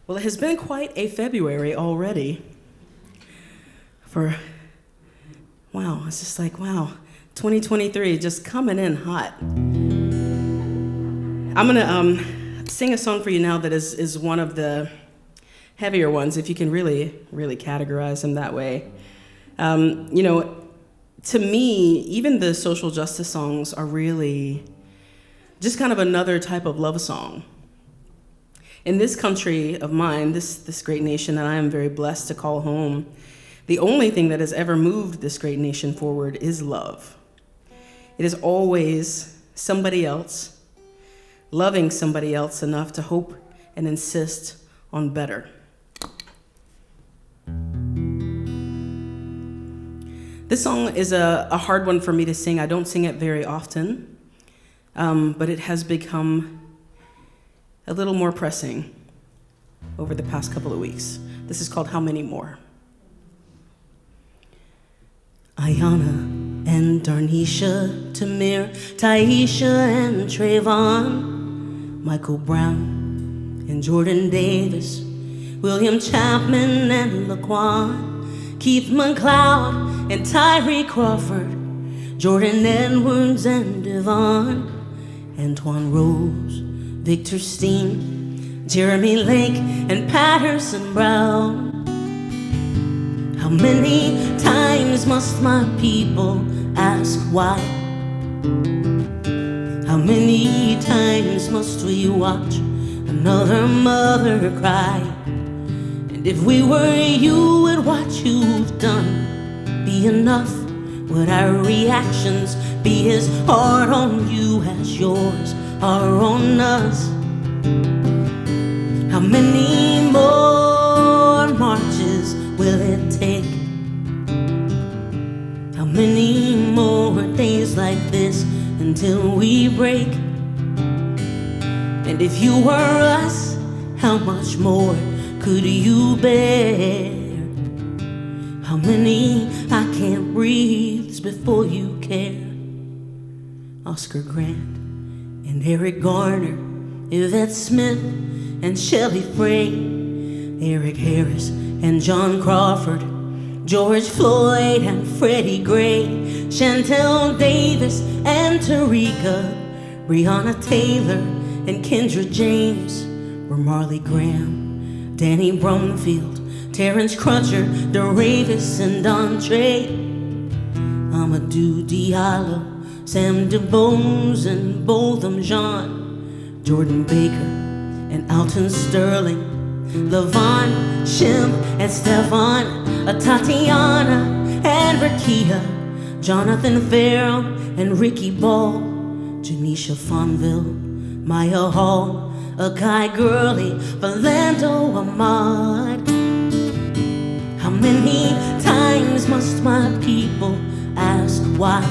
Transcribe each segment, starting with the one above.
Well, it has been quite a February already. Wow, it's just like, wow, 2023 just coming in hot. I'm gonna sing a song for you now that is one of the heavier ones, if you can really categorize them that way. To me, even the social justice songs are really just kind of another type of love song. In this country of mine, this great nation that I am very blessed to call home, the only thing that has ever moved this great nation forward is love. It is always somebody else, loving somebody else enough to hope and insist on better. This song is a hard one for me to sing. I don't sing it very often, but it has become a little more pressing over the past couple of weeks. This is called How Many More? Ayana and Darnisha, Tamir, Taisha and Trayvon, Michael Brown and Jordan Davis, William Chapman and Laquan, Keith McLeod and Tyree Crawford, Jordan Edwards and Devon, Antoine Rose, Victor Steen, Jeremy Lake and Patterson Brown. How many times must my people ask why? How many times must we watch another mother cry? And if we were you, would what you've done be enough? Would our reactions be as hard on you as yours are on us? How many more marches will it take? How many more days like this until we break? And if you were us, how much more could you bear? How many I can't breathe before you care? Oscar Grant and Eric Garner, Yvette Smith and Shelley Frey, Eric Harris and John Crawford, George Floyd and Freddie Gray, Chantel Davis and Tarika, Breonna Taylor and Kendra James, Marley Graham, Danny Brumfield, Terrence Crutcher, DeRavis and Andre, Amadou Diallo, Sam DuBose and Botham Jean, Jordan Baker and Alton Sterling, Levon, Shim and Stefan, Tatiana and Rakia, Jonathan Farrell and Ricky Ball, Janisha Fonville, Maya Hall, Akai Gurley, Philando Ahmad. How many times must my people ask why?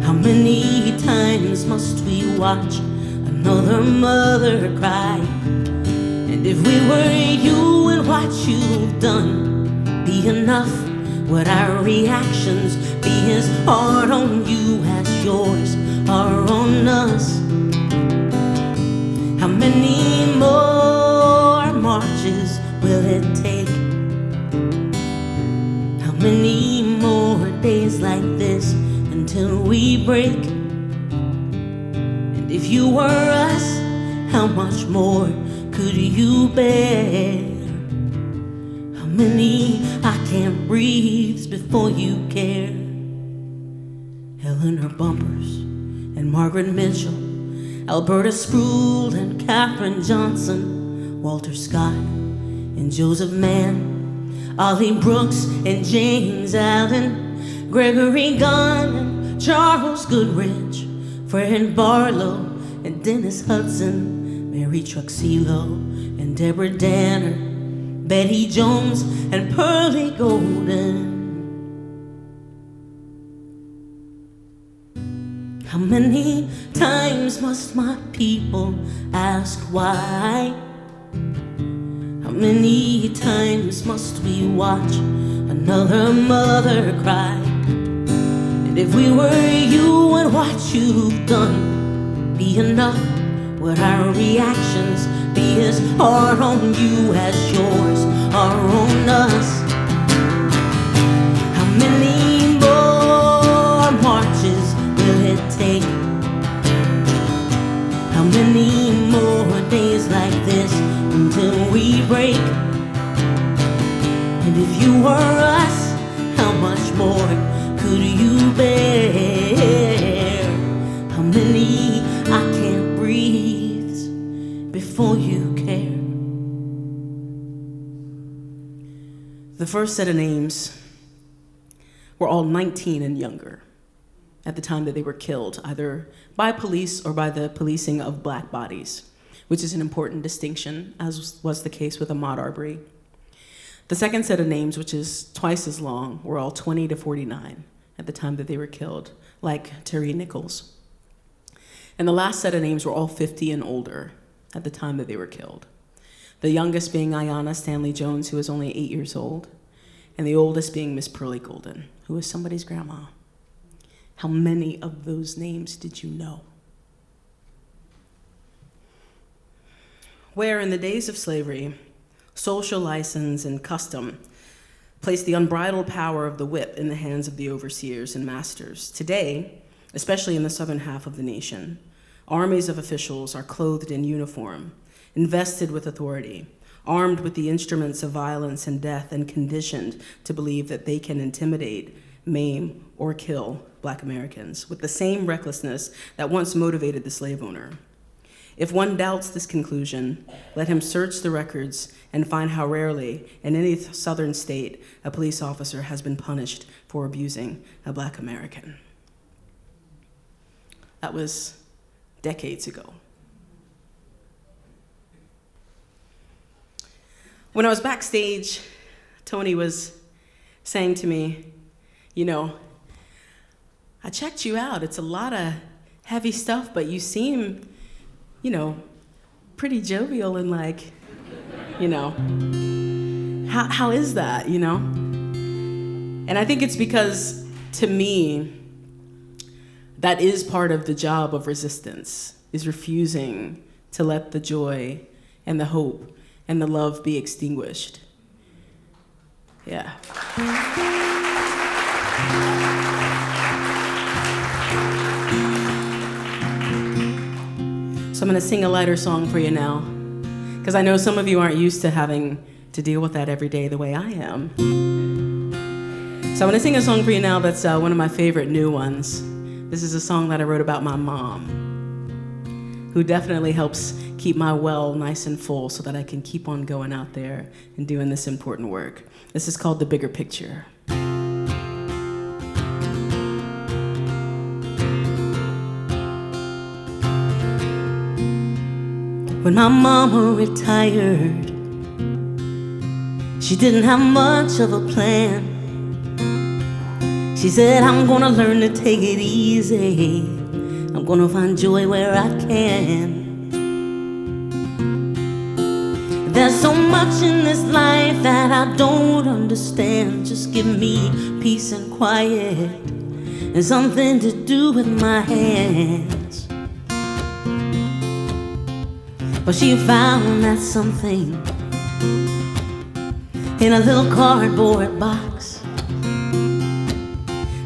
How many times must we watch another mother cry? And if we were you, would what you've done be enough? Would our reactions be as hard on you as yours are on us? How many more marches will it take? How many more days like this until we break? And if you were us, how much more could you bear? How many I can't breathe before you care? Eleanor Bumpers and Margaret Mitchell, Alberta Sproul and Katherine Johnson, Walter Scott and Joseph Mann, Ollie Brooks and James Allen, Gregory Gunn and Charles Goodrich, Fred Barlow and Dennis Hudson, Mary Truxillo and Deborah Danner, Betty Jones and Pearlie Golden. How many times must my people ask why? How many times must we watch another mother cry? And if we were you, and what you've done be enough? Would our reactions be as hard on you as yours are on us? How many more marches will it take? How many more days like this until we break? And if you were us, how much more could you bear? How many I can't breathe before you care? The first set of names were all 19 and younger at the time that they were killed, either by police or by the policing of black bodies, which is an important distinction, as was the case with Ahmaud Arbery. The second set of names, which is twice as long, were all 20 to 49 at the time that they were killed, like Terry Nichols. And the last set of names were all 50 and older at the time that they were killed. The youngest being Ayanna Stanley Jones, who was only 8 years old, and the oldest being Miss Pearlie Golden, who was somebody's grandma. How many of those names did you know? Where in the days of slavery, social license and custom placed the unbridled power of the whip in the hands of the overseers and masters. Today, especially in the southern half of the nation, armies of officials are clothed in uniform, invested with authority, armed with the instruments of violence and death, and conditioned to believe that they can intimidate, maim, or kill Black Americans with the same recklessness that once motivated the slave owner. If one doubts this conclusion, let him search the records and find how rarely, in any southern state, a police officer has been punished for abusing a Black American. That was decades ago. When I was backstage, Tony was saying to me, you know, I checked you out. It's a lot of heavy stuff, but you seem, you know, pretty jovial and like, you know, how is that, you know? And I think it's because, to me, that is part of the job of resistance, is refusing to let the joy and the hope and the love be extinguished. Yeah. So I'm gonna sing a lighter song for you now, because I know some of you aren't used to having to deal with that every day the way I am. So I'm gonna sing a song for you now that's one of my favorite new ones. This is a song that I wrote about my mom, who definitely helps keep my well nice and full so that I can keep on going out there and doing this important work. This is called The Bigger Picture. When my mama retired, she didn't have much of a plan. She said, I'm gonna learn to take it easy. I'm gonna find joy where I can. There's so much in this life that I don't understand. Just give me peace and quiet and something to do with my hands. But she found that something in a little cardboard box,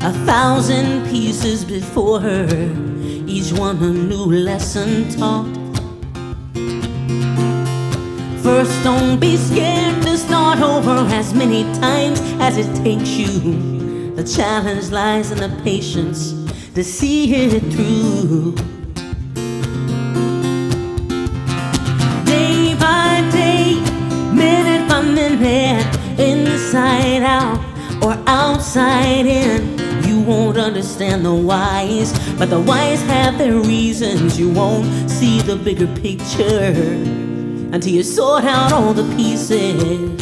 1,000 pieces before her, each one a new lesson taught. First, don't be scared to start over as many times as it takes you. The challenge lies in the patience to see it through. Day by day, minute by minute, inside out or outside in, you won't understand the whys, but the whys have their reasons. You won't see the bigger picture until you sort out all the pieces.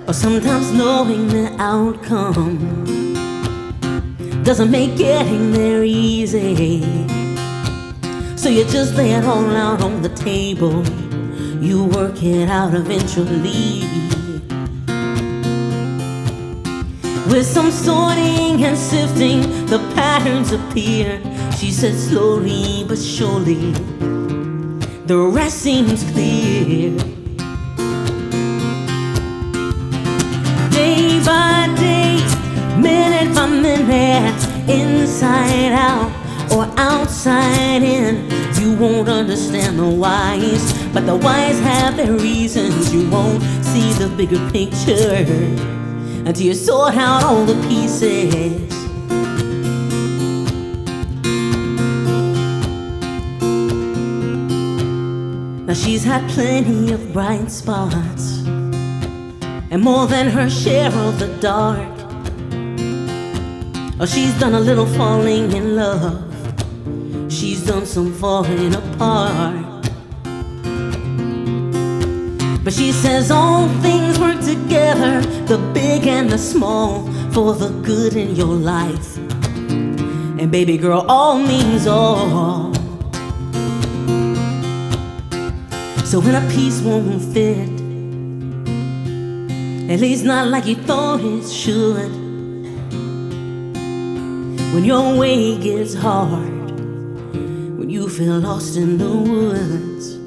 Or sometimes knowing the outcome doesn't make getting there easy. So you just lay it all out on the table. You work it out eventually. With some sorting and sifting, the patterns appear. She said slowly but surely, the rest seems clear. Day by day, minute by minute, inside out or outside in, you won't understand the whys, but the whys have their reasons. You won't see the bigger picture until you sort out all the pieces. Now she's had plenty of bright spots and more than her share of the dark. Oh, she's done a little falling in love, she's done some falling apart. But she says all things work together, the big and the small, for the good in your life. And baby girl, all means all. So when a piece won't fit, at least not like you thought it should, when your way gets hard, when you feel lost in the woods,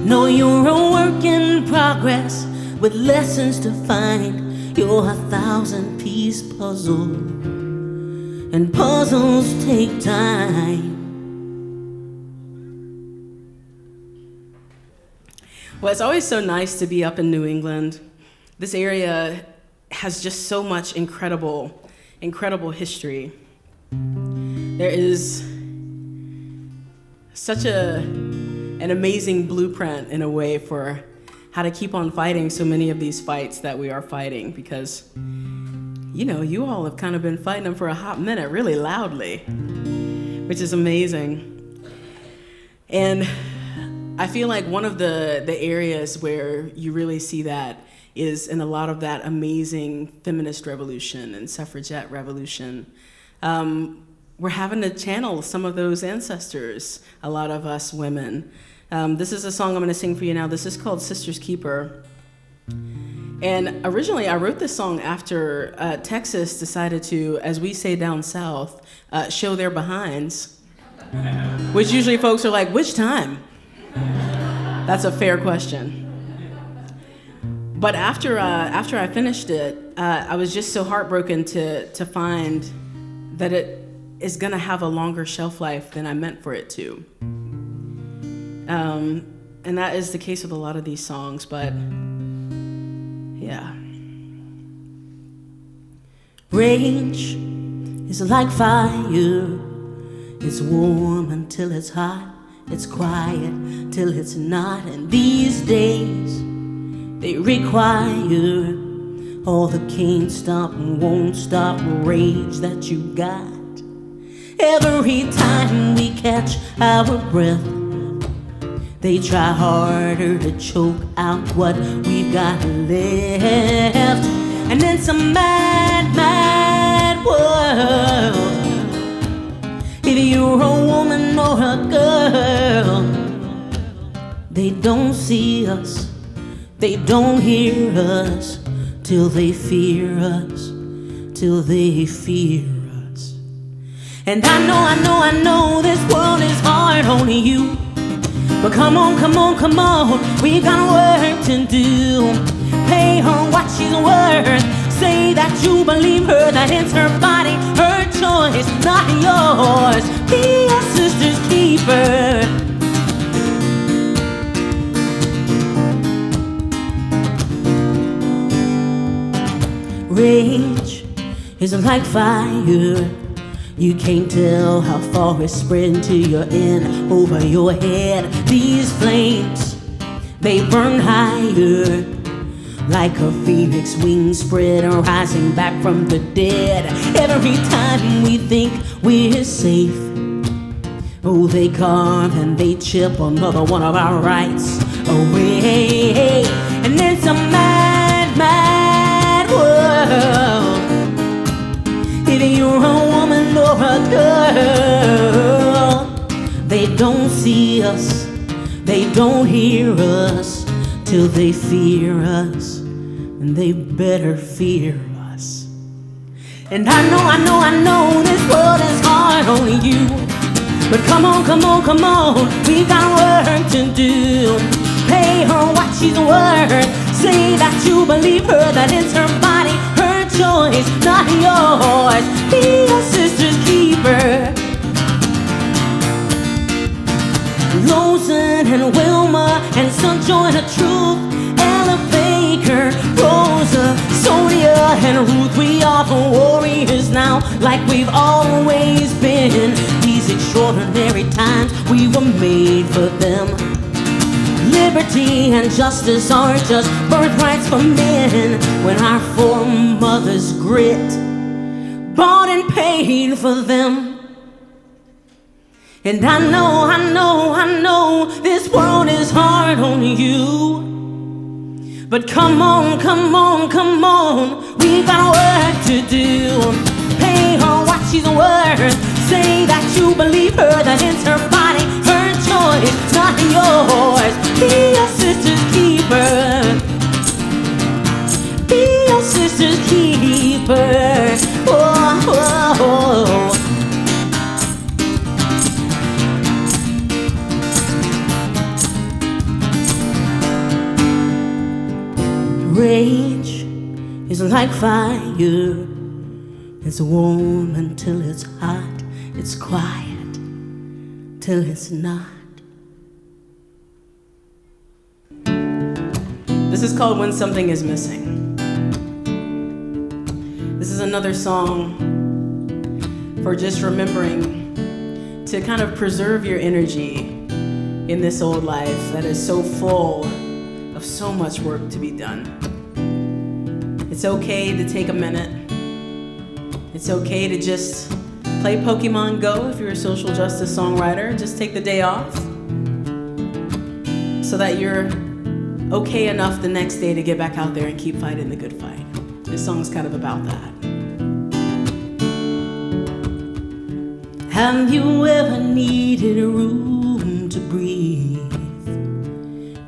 know you're a work in progress with lessons to find. You're a 1,000-piece puzzle, and puzzles take time. Well, it's always so nice to be up in New England. This area has just so much incredible history. There is such an amazing blueprint in a way for how to keep on fighting so many of these fights that we are fighting, because you know, you all have kind of been fighting them for a hot minute really loudly, which is amazing. And I feel like one of the areas where you really see that is in a lot of that amazing feminist revolution and suffragette revolution. We're having to channel some of those ancestors, a lot of us women. This is a song I'm gonna sing for you now. This is called Sister's Keeper. And originally I wrote this song after Texas decided to, as we say down south, show their behinds, which usually folks are like, which time? That's a fair question. But after I finished it, I was just so heartbroken to find that it is gonna have a longer shelf life than I meant for it to. And that is the case with a lot of these songs, but yeah. Rage is like fire. It's warm until it's hot. It's quiet till it's not. And these days, they require all the can't stop and won't stop rage that you got. Every time we catch our breath, they try harder to choke out what we've got left. And it's a mad, mad world. If you're a woman or a girl, they don't see us, they don't hear us, till they fear us, till they fear us. And I know this world is hard on you, but come on, we've got work to do. Pay her what she's worth, say that you believe her, that it's her body, her choice, not yours. Be a sister's keeper. Rage is like fire. You can't tell how far it's spreading to your end over your head. These flames, they burn higher, like a phoenix wings spread and rising back from the dead. Every time we think we're safe, oh, they carve and they chip another one of our rights away. And it's a mad, mad world. If you're a woman or a girl, they don't see us, they don't hear us, till they fear us, and they better fear us. And I know this world is hard on you, but come on, we got work to do. Pay her what she's worth. Say that you believe her, that it's her body, her choice, not yours. Be your sister's keeper. Rosen and Wilma and Sojourner Truth, Ella Baker, Rosa, Sonia and Ruth. We are the warriors now, like we've always been. These extraordinary times, we were made for them. Liberty and justice are just birthrights for men. When our foremothers grit, bought and paid for them. And I know this world is hard on you, but come on, we got work to do. Pay her what she's worth. Say that you believe her, that it's her body, her choice, not yours. Be your sister's keeper. Be your sister's keeper. Oh, oh, oh. Rage is like fire. It's warm until it's hot. It's quiet till it's not. This is called When Something Is Missing. This is another song for just remembering to kind of preserve your energy in this old life that is so full of so much work to be done. It's okay to take a minute. It's okay to just play Pokemon Go if you're a social justice songwriter. Just take the day off so that you're okay enough the next day to get back out there and keep fighting the good fight. This song's kind of about that. Have you ever needed a room to breathe?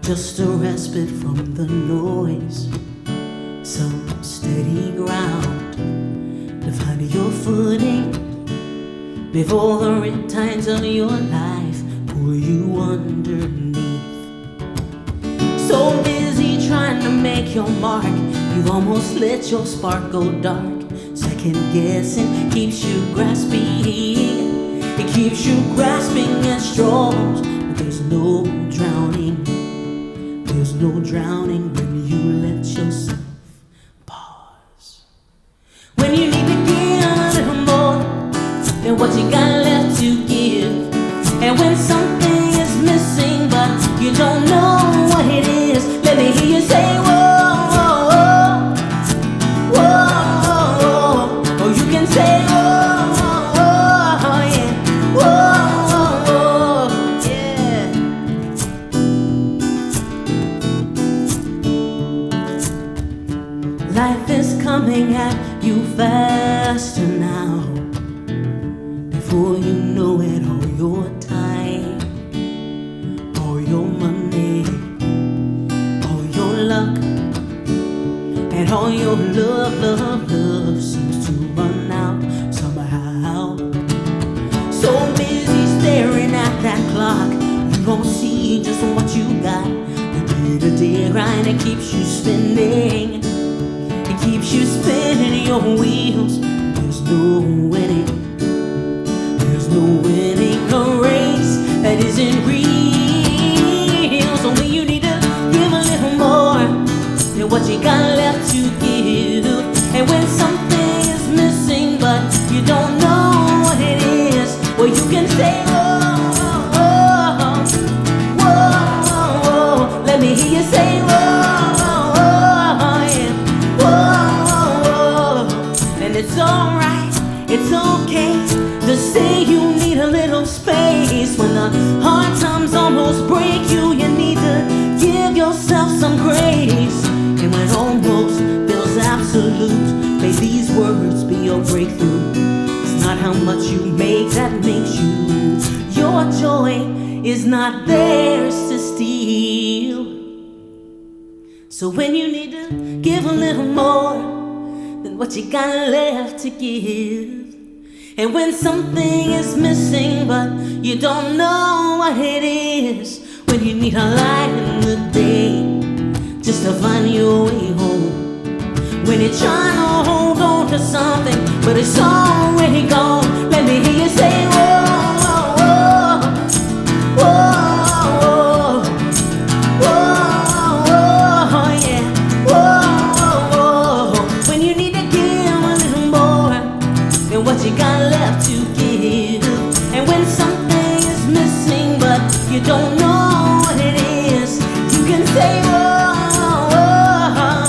Just a respite from the noise, some steady ground to find your footing before the riptides of your life pull you underneath. So busy trying to make your mark, you've almost let your spark go dark. Second guessing keeps you grasping, it keeps you grasping at straws. But there's no drowning, there's no drowning when you let yourself pause. When you need to give a little more than what you got left to give, and when something is missing but you don't know what it is, let me hear you say whoa, whoa, whoa, whoa, whoa. Or you can say whoa, whoa, whoa, yeah, whoa, whoa, whoa, yeah. Life is coming at you faster now. Before you know it, all your time, all your money, all your luck, and all your love seems to run out somehow. So busy staring at that clock, you don't see just what you got. The day-to-day grind, it keeps you spinning, it keeps you spinning your wheels. There's no winning, no winning a race that isn't real. So when you need to give a little more than what you got left to give, and when something is missing but you don't know what it is, well, you can say whoa, whoa, whoa, whoa, whoa. Let me hear you say whoa, whoa, whoa, yeah, whoa, whoa, whoa. And it's alright, it's okay to say you need a little space. When the hard times almost break you, you need to give yourself some grace. And when almost feels absolute, may these words be your breakthrough. It's not how much you make that makes you. Your joy is not theirs to steal. So when you need to give a little more than what you got left to give. And when something is missing but you don't know what it is, when you need a light in the day just to find your way home, when you're trying to hold on to something but it's already gone, let me hear you say, whoa, whoa, whoa, whoa, whoa, yeah, whoa, whoa. When you need to give a little more than what you got left to give, and when something is missing but you don't know what it is, you can say, whoa, whoa,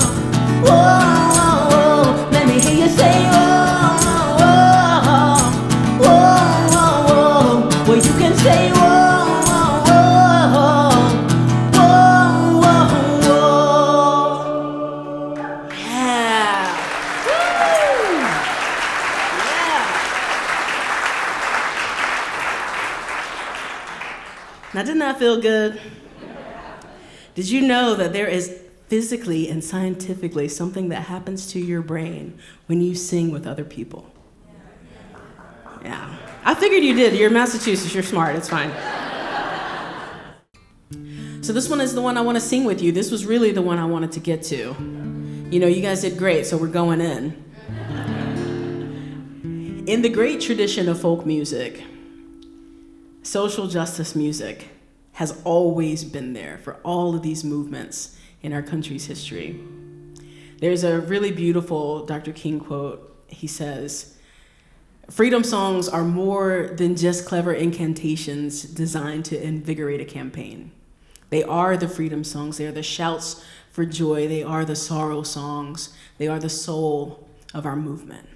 whoa. Let me hear you say, whoa, whoa, whoa, whoa. Well, you can say, whoa, whoa, whoa, whoa, whoa. Yeah. Woo. Yeah. Now, didn't that feel good? Did you know that there is physically and scientifically something that happens to your brain when you sing with other people? Yeah. I figured you did. You're in Massachusetts. You're smart. It's fine. So this one is the one I want to sing with you. This was really the one I wanted to get to. You know, you guys did great, so we're going in. In the great tradition of folk music, social justice music has always been there for all of these movements in our country's history. There's a really beautiful Dr. King quote. He says, "Freedom songs are more than just clever incantations designed to invigorate a campaign. They are the freedom songs. They are the shouts for joy. They are the sorrow songs. They are the soul of our movement."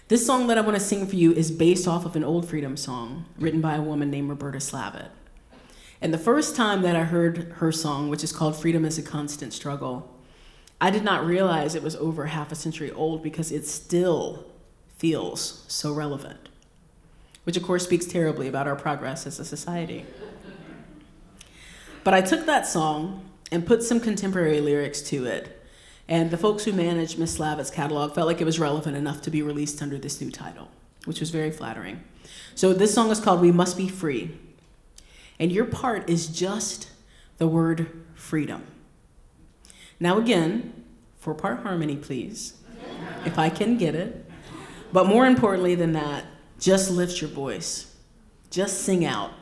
This song that I want to sing for you is based off of an old freedom song written by a woman named Roberta Slavitt. And the first time that I heard her song, which is called "Freedom is a Constant Struggle," I did not realize it was over half a century old because it still feels so relevant, which of course speaks terribly about our progress as a society. But I took that song and put some contemporary lyrics to it, and the folks who managed Miss Slavitt's catalog felt like it was relevant enough to be released under this new title, which was very flattering. So this song is called "We Must Be Free," and your part is just the word freedom. Now again, 4-part harmony, please, if I can get it. But more importantly than that, just lift your voice. Just sing out.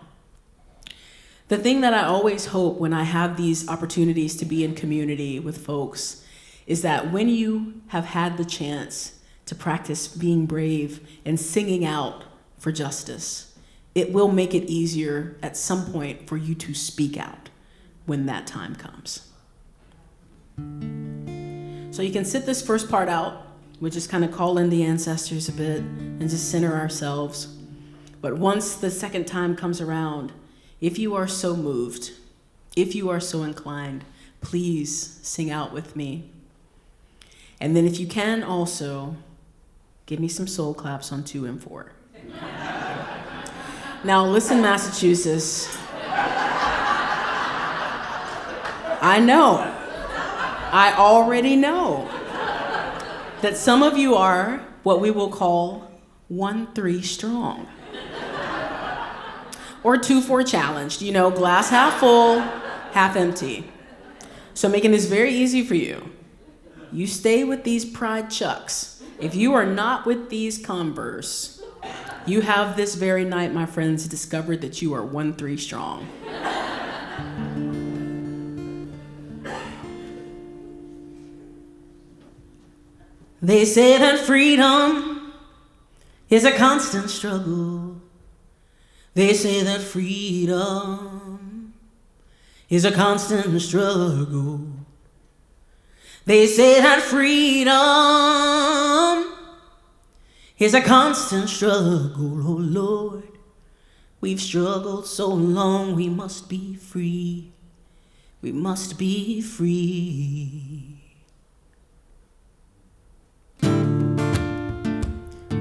The thing that I always hope when I have these opportunities to be in community with folks is that when you have had the chance to practice being brave and singing out for justice, it will make it easier at some point for you to speak out when that time comes. So you can sit this first part out. We just kind of call in the ancestors a bit and just center ourselves. But once the second time comes around, if you are so moved, if you are so inclined, please sing out with me. And then if you can also, give me some soul claps on 2 and 4. Now listen, Massachusetts. I know, I already know that some of you are what we will call 1-3 strong. Or 2-4 challenged, you know, glass half full, half empty. So making this very easy for you. You stay with these Pride Chucks. If you are not with these Converse, you have this very night, my friends, discovered that you are 1-3 strong. They say that freedom is a constant struggle. They say that freedom is a constant struggle. They say that freedom is a constant struggle. Oh Lord, we've struggled so long, we must be free. We must be free.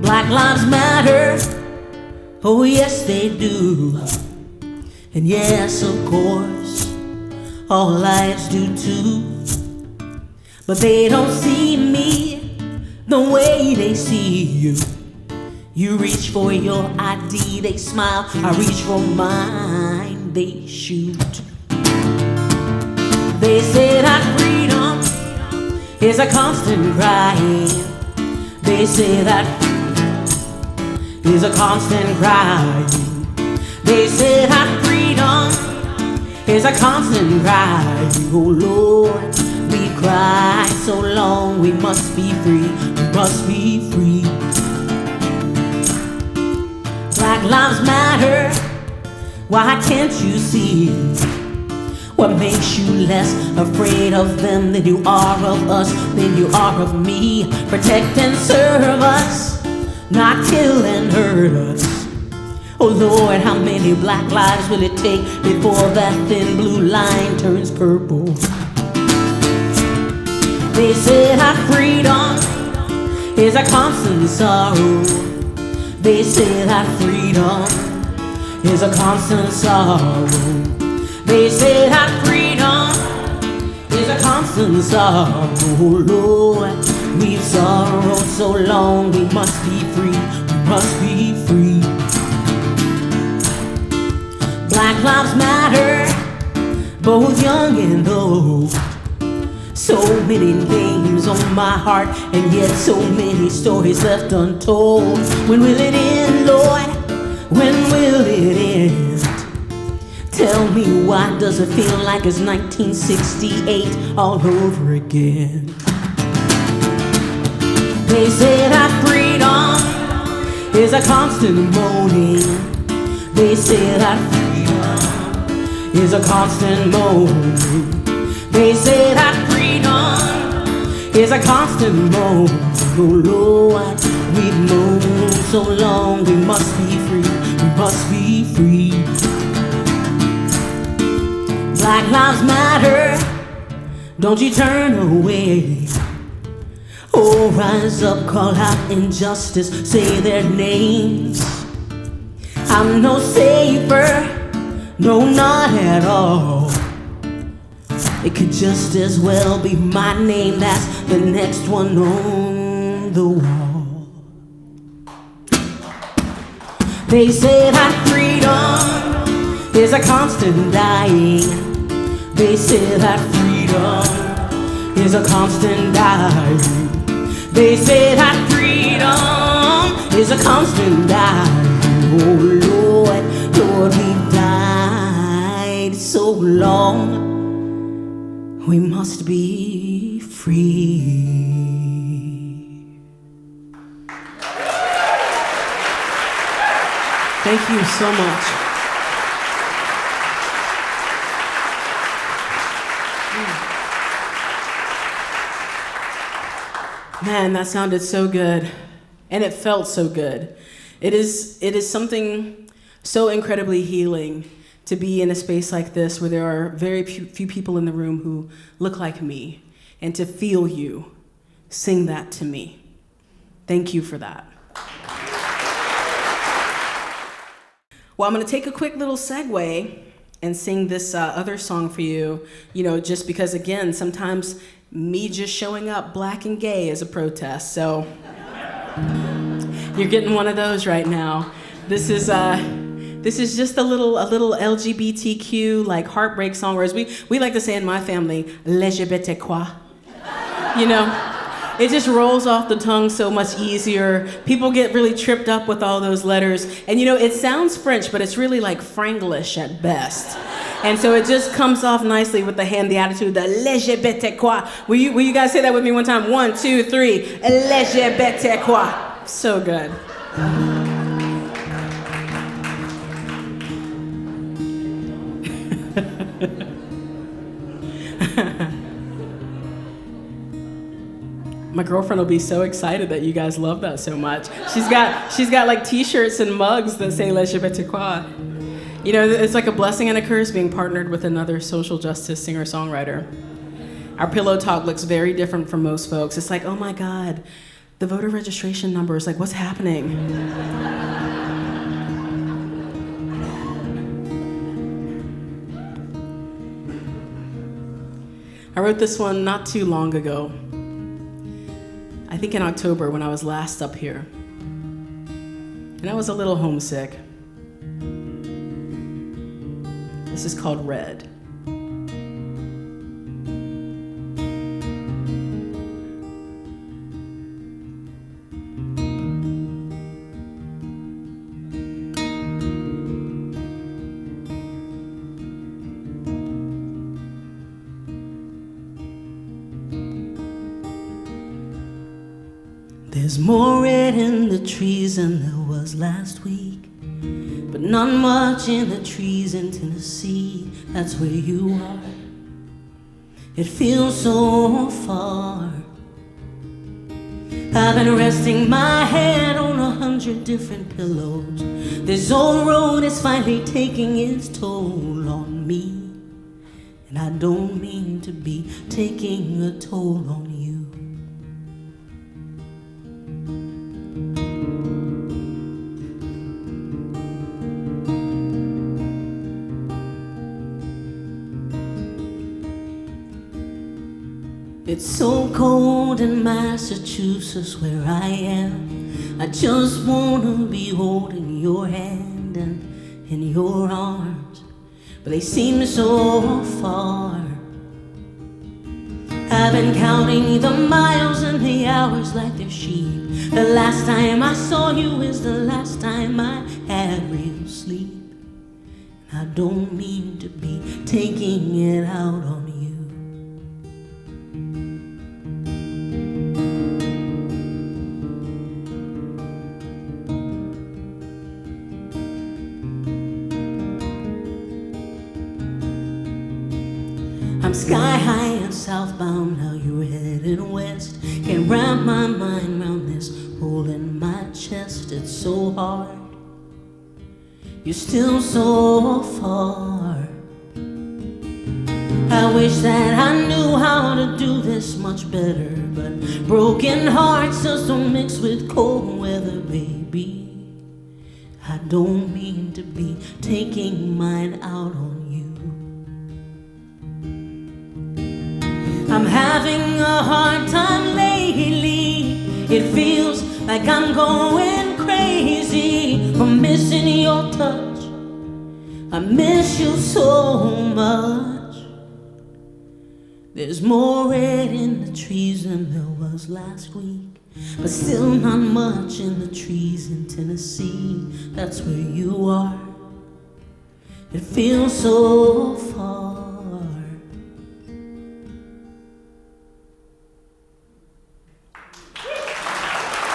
Black lives matter, oh yes they do. And yes, of course, all lives do too. but they don't see me the way they see you. You reach for your ID, they smile. I reach for mine, they shoot. They say that freedom is a constant cry. They say that is a constant cry. They say that freedom is a constant cry. Oh Lord, we cry so long. We must be free, we must be free. Black lives matter, why can't you see? What makes you less afraid of them than you are of us, than you are of me? Protect and serve us, not kill and hurt us. Oh Lord, how many black lives will it take before that thin blue line turns purple? They say that freedom is a constant sorrow. They say that freedom is a constant sorrow. They say that freedom is a constant sorrow. Oh Lord, we've sorrowed so long. We must be free, we must be free. Black lives matter, both young and old. So many names on my heart, and yet so many stories left untold. When will it end, Lord? When will it end? Tell me, why does it feel like it's 1968 all over again? They say that freedom is a constant moaning. They say that freedom is a constant moaning. They say that freedom is a constant moan. Oh Lord, we've known so long. We must be free, we must be free. Black lives matter, don't you turn away. Oh, rise up, call out injustice, say their names. I'm no safer, no, not at all. It could just as well be my name that's the next one on the wall. They say that freedom is a constant dying. They say that freedom is a constant dying. They say that freedom is a constant dying. Oh Lord, Lord, we died so long. We must be free. Thank you so much. Man, that sounded so good. And it felt so good. It is something so incredibly healing to be in a space like this where there are very few people in the room who look like me, and to feel you sing that to me. Thank you for that. Well, I'm gonna take a quick little segue and sing this other song for you, just because, again, sometimes me just showing up black and gay is a protest, so you're getting one of those right now. This is just a little LGBTQ like heartbreak song, whereas we like to say in my family, LGBTQ. It just rolls off the tongue so much easier. People get really tripped up with all those letters. And it sounds French, but it's really like Franglish at best. And so it just comes off nicely with the attitude, the LGBTQ. Will you guys say that with me one time? 1, 2, 3, LGBTQ. So good. My girlfriend will be so excited that you guys love that so much. She's got like t-shirts and mugs that say LGBTQ. It's like a blessing and a curse being partnered with another social justice singer-songwriter. Our pillow talk looks very different from most folks. It's like, oh my God, the voter registration number is like, what's happening? All wrote this one not too long ago. I think in October when I was last up here. And I was a little homesick. This is called Red. There's more red in the trees than there was last week, but not much in the trees in Tennessee. That's where you are. It feels so far. I've been resting my head on 100 different pillows. This old road is finally taking its toll on me, and I don't mean to be taking a toll on you. It's so cold in Massachusetts where I am. I just wanna be holding your hand and in your arms, but they seem so far. I've been counting the miles and the hours like they're sheep. The last time I saw you is the last time I had real sleep. I don't mean to be taking it out on you. I'm sky high and southbound, now you're headed west. Can't wrap my mind around this hole in my chest. It's so hard, you're still so far. I wish that I knew how to do this much better, but broken hearts just don't mix with cold weather, baby. I don't mean to be taking mine out on you. I'm having a hard time lately. It feels like I'm going crazy from missing your touch. I miss you so much. There's more red in the trees than there was last week, but still not much in the trees in Tennessee. That's where you are. It feels so far.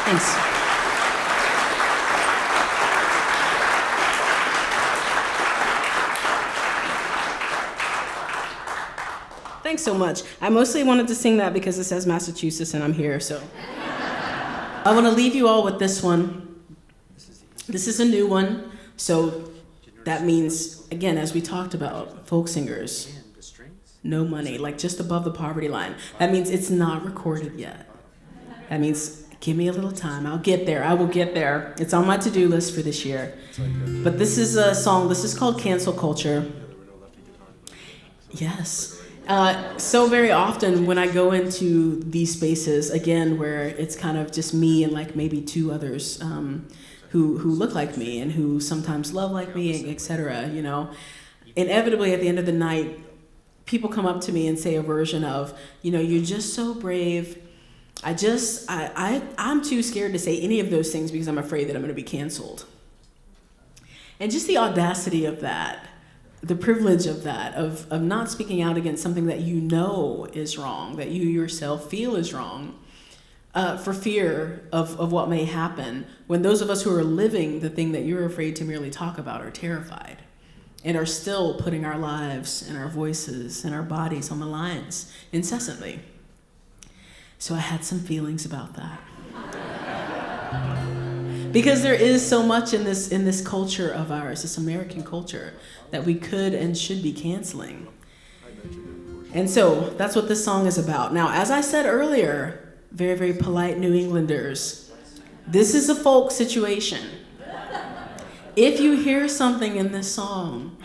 Thanks. Thanks so much. I mostly wanted to sing that because it says Massachusetts and I'm here, so. I want to leave you all with this one. This is a new one, so that means, again, as we talked about, folk singers, no money, like just above the poverty line. That means it's not recorded yet. That means give me a little time. I'll get there. I will get there. It's on my to-do list for this year. But this is a song. This is called Cancel Culture. Yes. So very often when I go into these spaces, again, where it's kind of just me and like maybe two others who look like me and who sometimes love like me, etc., you know, inevitably at the end of the night, people come up to me and say a version of, you know, you're just so brave. I'm too scared to say any of those things because I'm afraid that I'm going to be canceled. And just the audacity of that, the privilege of that, of not speaking out against something that you know is wrong, that you yourself feel is wrong, for fear of what may happen, when those of us who are living the thing that you're afraid to merely talk about are terrified and are still putting our lives and our voices and our bodies on the lines incessantly. So I had some feelings about that. Because there is so much in this culture of ours, this American culture, that we could and should be canceling. And so that's what this song is about. Now, as I said earlier, very, very polite New Englanders, this is a folk situation. If you hear something in this song,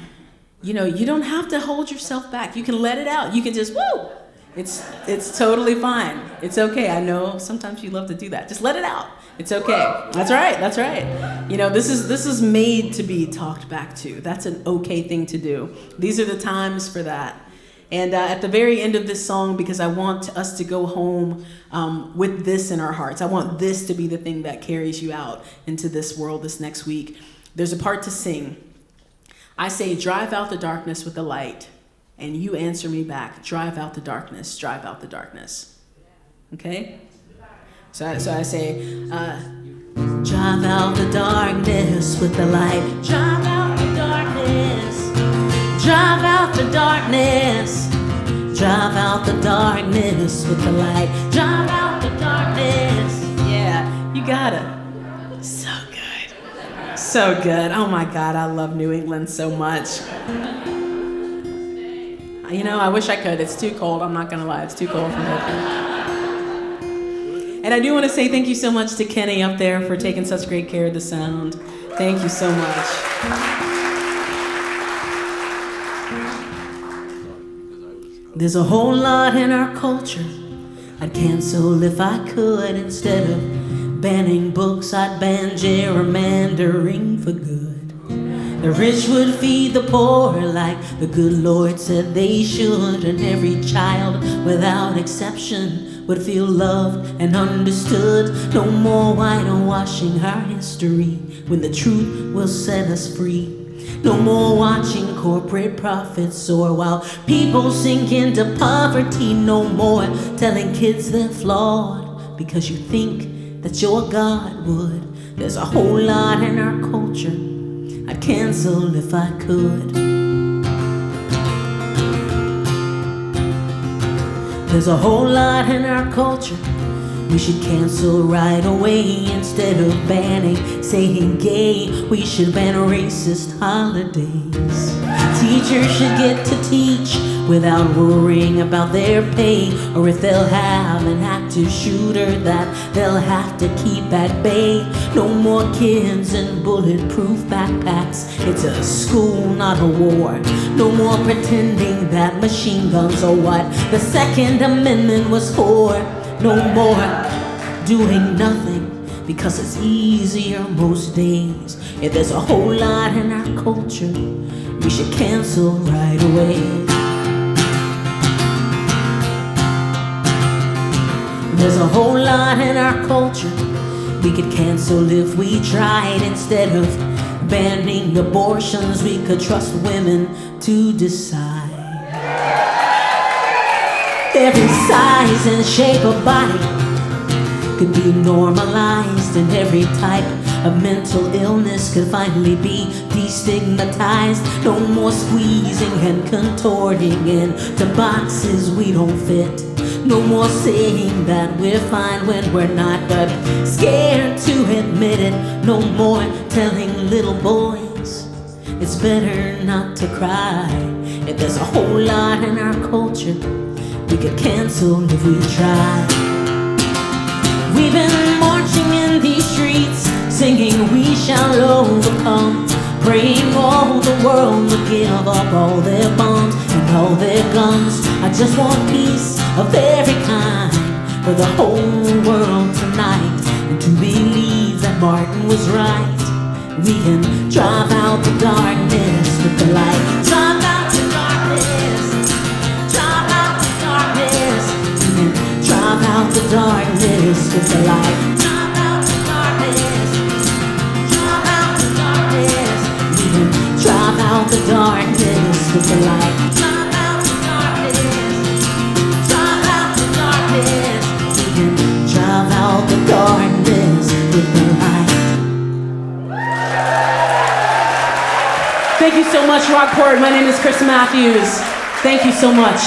you know, you don't have to hold yourself back. You can let it out. You can just, woo! It's totally fine. It's okay. I know sometimes you love to do that. Just let it out. It's okay. That's right. That's right. You know, this is made to be talked back to. That's an okay thing to do. These are the times for that. And at the very end of this song, because I want us to go home with this in our hearts. I want this to be the thing that carries you out into this world this next week. There's a part to sing. I say, drive out the darkness with the light. And you answer me back, drive out the darkness, drive out the darkness. Okay? So I say, drive out the darkness with the light. Drive out the darkness. Drive out the darkness. Drive out the darkness with the light. Drive out the darkness. Yeah, you got it. So good. So good. Oh my God, I love New England so much. You know, I wish I could. It's too cold. I'm not going to lie. It's too cold for me. And I do want to say thank you so much to Kenny up there for taking such great care of the sound. Thank you so much. There's a whole lot in our culture I'd cancel if I could. Instead of banning books, I'd ban gerrymandering for good. The rich would feed the poor like the good Lord said they should. And every child, without exception, would feel loved and understood. No more whitewashing our history when the truth will set us free. No more watching corporate profits soar while people sink into poverty. No more telling kids they're flawed because you think that your God would. There's a whole lot in our culture I'd cancel if I could. There's a whole lot in our culture we should cancel right away. Instead of banning saying gay, we should ban racist holidays. Teachers should get to teach without worrying about their pay, or if they'll have an active shooter that they'll have to keep at bay. No more kids in bulletproof backpacks. It's a school, not a war. No more pretending that machine guns are what the Second Amendment was for. No more doing nothing because it's easier most days. Yeah, there's a whole lot in our culture we should cancel right away. There's a whole lot in our culture we could cancel if we tried. Instead of banning abortions, we could trust women to decide. Every size and shape of body could be normalized, and every type of mental illness could finally be destigmatized. No more squeezing and contorting into boxes we don't fit. No more saying that we're fine when we're not, but scared to admit it. No more telling little boys it's better not to cry. And there's a whole lot in our culture we could cancel if we try. We've been marching in these streets, singing we shall overcome, praying all the world will give up all their bombs and all their guns. I just want peace of every kind for the whole world tonight, and to believe that Martin was right. We can drive out the darkness with the light. Drive out the darkness. Drive out the darkness. We can drive out the darkness with the light. Drive out the darkness. Drive out the darkness. We can drive out the darkness with the light. Drive out the darkness. Drive out the darkness. We can drive out the darkness with the light. Thank you so much, Rockport. My name is Chris Matthews. Thank you so much.